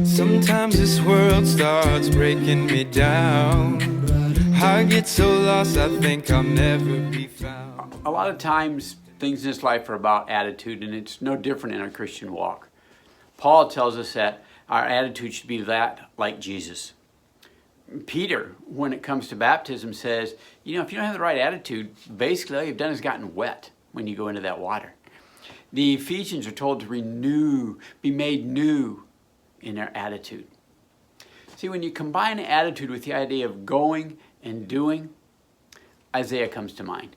Sometimes this world starts breaking me down. I get so lost, I think I'll never be found. A lot of times things in this life are about attitude, and it's no different in our Christian walk. Paul tells us that our attitude should be that like Jesus. Peter, when it comes to baptism, says, if you don't have the right attitude, basically all you've done is gotten wet when you go into that water. The Ephesians are told to be made new in their attitude. See, when you combine attitude with the idea of going and doing, Isaiah comes to mind.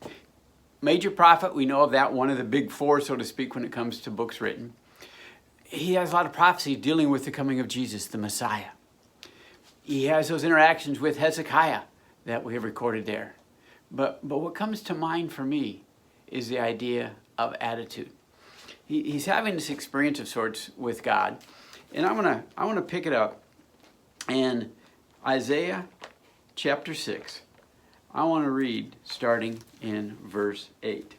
Major prophet, we know of that, one of the big four, so to speak, when it comes to books written. He has a lot of prophecy dealing with the coming of Jesus, the Messiah. He has those interactions with Hezekiah that we have recorded there. But what comes to mind for me is the idea of attitude. He's having this experience of sorts with God. And I want to pick it up in Isaiah chapter 6. I want to read starting in verse 8.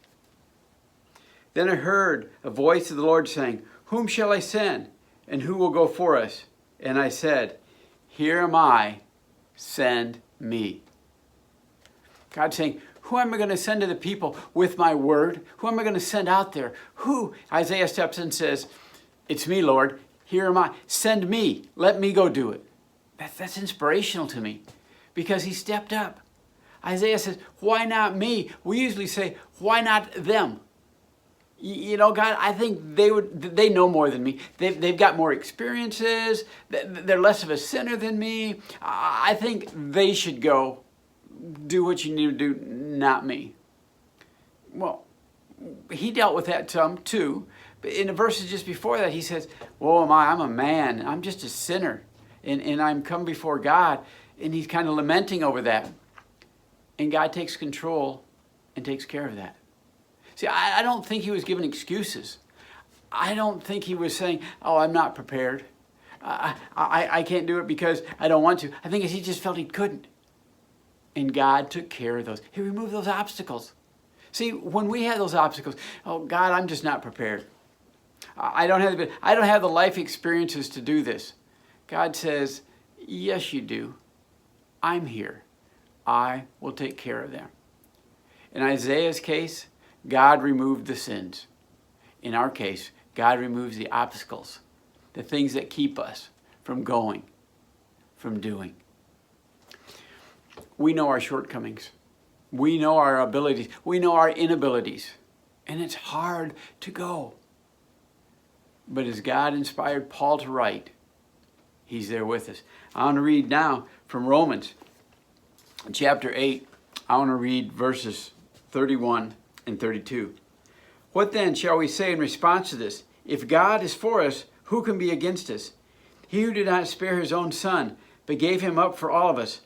Then I heard a voice of the Lord saying, "Whom shall I send? And who will go for us?" And I said, "Here am I, send me." God's saying, who am I going to send to the people with my word? Who am I going to send out there? Who? Isaiah steps in and says, "It's me, Lord. Here am I. Send me. Let me go do it." That's inspirational to me because he stepped up. Isaiah says, why not me? We usually say, why not them? God, I think they know more than me. They've got more experiences. They're less of a sinner than me. I think they should go do what you need to do, not me. Well, he dealt with that some too. But in the verses just before that, he says, "Woe am I, I'm a man. I'm just a sinner. And I'm come before God." And he's kind of lamenting over that. And God takes control and takes care of that. See, I don't think he was giving excuses. I don't think he was saying, "Oh, I'm not prepared. I can't do it because I don't want to." I think he just felt he couldn't. And God took care of those. He removed those obstacles. See, when we have those obstacles, "Oh, God, I'm just not prepared. I don't have the life experiences to do this." God says, "Yes, you do. I'm here. I will take care of them." In Isaiah's case, God removed the sins. In our case, God removes the obstacles, the things that keep us from going, from doing. We know our shortcomings. We know our abilities. We know our inabilities. And it's hard to go. But as God inspired Paul to write, he's there with us. I want to read now from Romans chapter 8. I want to read verses 31 and 32. "What then shall we say in response to this? If God is for us, who can be against us? He who did not spare his own son, but gave him up for all of us,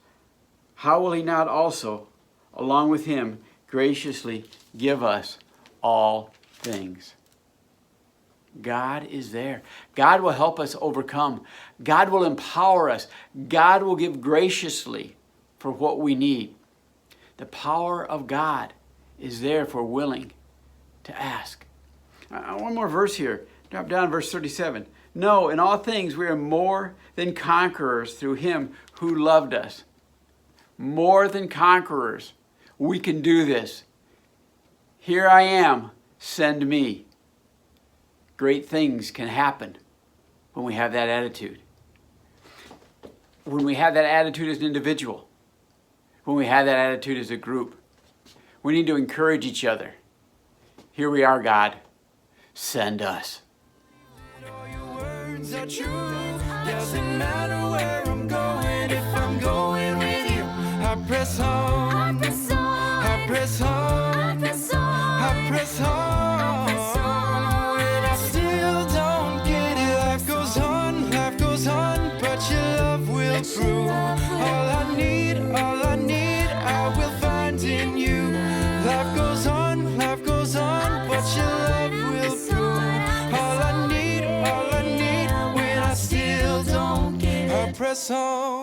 how will he not also, along with him, graciously give us all things?" God is there. God will help us overcome. God will empower us. God will give graciously for what we need. The power of God is there if we're willing to ask. One more verse here. Drop down verse 37. "No, in all things we are more than conquerors through him who loved us." More than conquerors. We can do this. "Here I am, send me." Great things can happen when we have that attitude. When we have that attitude as an individual. When we have that attitude as a group. We need to encourage each other. Here we are, God. Send us. All your words are true. Doesn't matter where I'm going. If I'm going with you, I press on. I press on. I press on. I press on. I press on. And I still don't get it. Life goes on. Life goes on. But your love will prove. All I need, I will find in you. Life goes on. Life goes on. But your love will prove. All I need, when I still don't get it. I press on.